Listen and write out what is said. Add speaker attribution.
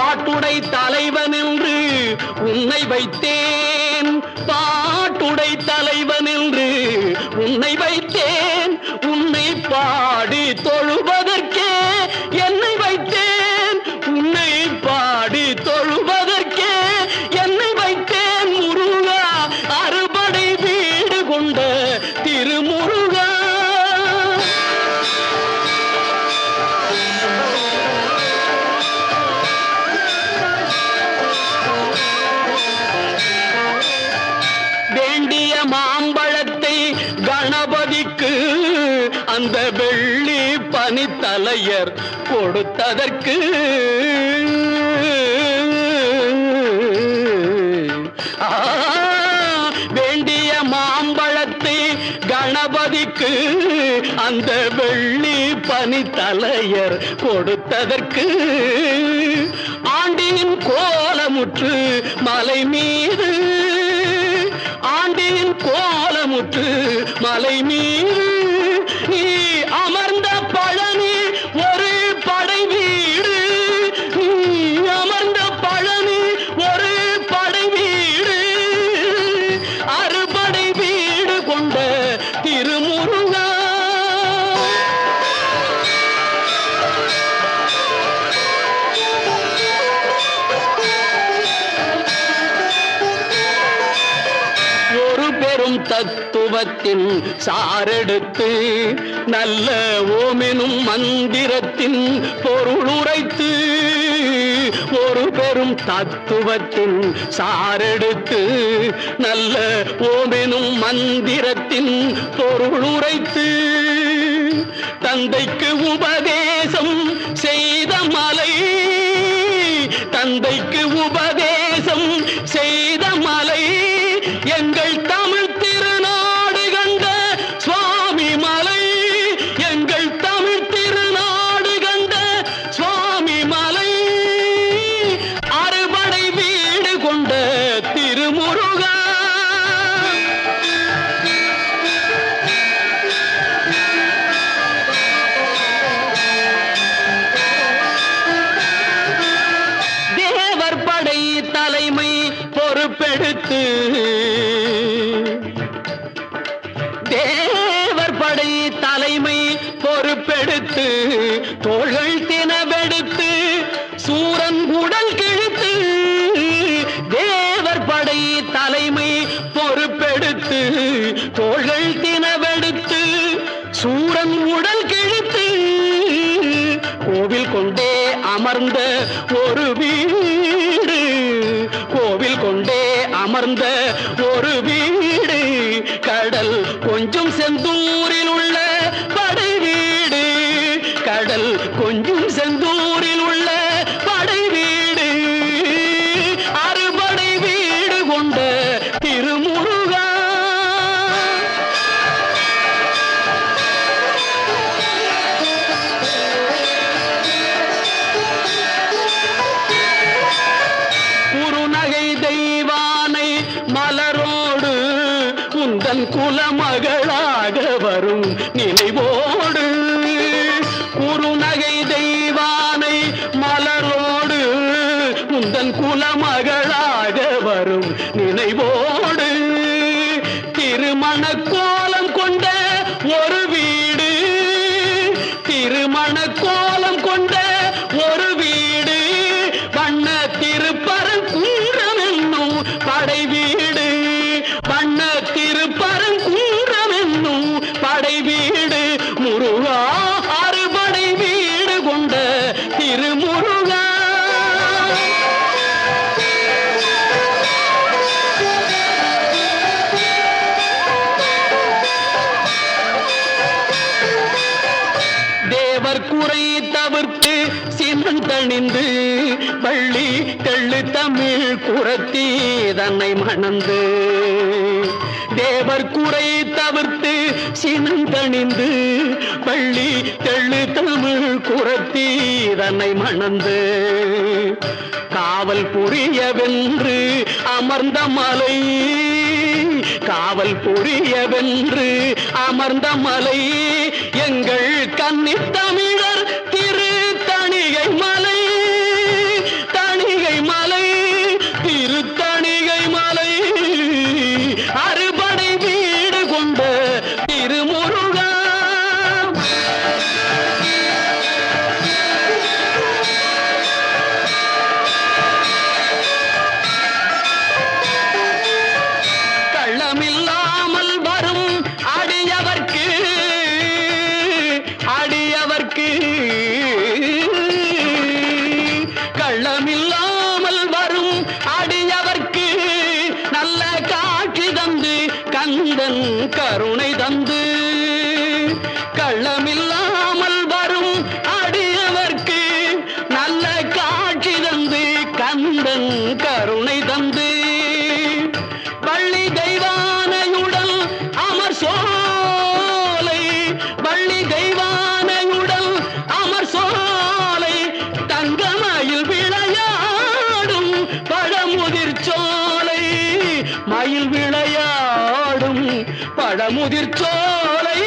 Speaker 1: பாட்டுடை தலைவன் என்று உன்னை வைத்தேன், பாட்டுடை தலைவன் என்று உன்னை வைத்தேன், உன்னை பாடி தொழுவதற்கே என்னை வைத்தேன், உன்னை பாடி தொழுவதற்கே என்னை வைத்தேன். முருகா அறுபடை வீடு கொண்ட திருமுருகா. வேண்டிய மாம்பழத்தை கணபதிக்கு அந்த வெள்ளி பனித்தலையர் கொடுத்ததற்கு வேண்டிய மாம்பழத்தை கணபதிக்கு அந்த வெள்ளி பனித்தலையர் கொடுத்ததற்கு ஆண்டியின் கோலமுற்று மலை மீது, ஆண்டியின் கோலமுற்று மலை மீது நீ அமர்ந்த பழனி ஒரு படை வீடு, நீ அமர்ந்த பழனி ஒரு படை வீடு, அறுபடை வீடு கொண்ட திருமுருகா. பெரும் தத்துவத்தின் சாரெடுத்து நல்ல ஓமெனும் மந்திரத்தின் பொருள் உரைத்து, ஒரு பெரும் தத்துவத்தின் சாரெடுத்து நல்ல ஓமெனும் மந்திரத்தின் பொருள் உரைத்து தந்தைக்கு உபதேசம் செய்த மலை, தந்தைக்கு உபதேசம் செய்த மலை எங்கள் தமிழ் திருநாடு கண்ட சுவாமி மலை, எங்கள் தமிழ் திருநாடு கண்ட சுவாமி மலை, அறுபடை வீடு கொண்ட திருமுருகா. தேவர் படை தலைமை பொறுப்பெடுத்து, தேவர் படை தலைமை பொறுப்பெடுத்து தோள்கள் தினவெடுத்து சூரன் உடல் கிழித்து, தேவர் படை தலைமை பொறுப்பெடுத்து தோள்கள் தினவெடுத்து சூரன் உடல் கிழித்து கோவில் கொண்டே அமர்ந்த ஒரு வீடு, கோவில் கொண்டே அமர்ந்த ஒரு வீடு, கடல் கொஞ்சம் செந்தூரில் உள்ள படை வீடு, கடல் கொஞ்சம் செந்தூரில் உள்ள படை வீடு, அறுபடை வீடு கொண்ட திருமுருகா. குறுநகை தெய்வானை மலரோடு உந்தன் குலமகளாக வரும் நினைவோடு, குறுநகை தெய்வானை மலரோடு உந்தன் குலமகளாக வரும் நினைவோடு, திருமண கோலம் கொண்ட ஒரு வீடு, திருமண கோலம் கொண்ட ஒரு வீடு, வண்ண திருப்பரங்குன்றம் என்னும் படை வீடு, வண்ண திருப்பரங்குன்றம் என்னும் படை வீடு, முருகா அறுபடை வீடு கொண்ட திருமுருகா. தேவர் குறை தவிர்த்து சினந்தணிந்து வள்ளி தெள்ளு தமிழ் குரத்தி தன்னை மணந்து, தேவர் குறை தவிர்த்து சினந்தணிந்து வள்ளி தெள்ளு தமிழ் குரத்தி தன்னை மணந்து, காவல் புரியவென்று அமர்ந்த மலை, காவல் புரியவென்று அமர்ந்த மலை எங்கள் கன்னித் தமிழர் திரு தணிகை மலை, தனி கள்ளமில்லாமல் வரும் அடியவர்க்கு நல்ல காட்சி தந்து கந்தன் கருணை தந்து கள்ளமில்லாமல் வரும் அடியவர்க்கு நல்ல காட்சி தந்து கந்தன் கருணை தந்து வள்ளி தெய்வானையுடல் அமர் சோலை வள்ளி தெய்வானையுடல் அமர் சோலை தங்கமயில் விளையாடும் பழமுதிர் சோலை மயில் விளையாடும் பழமுதிர் சோலை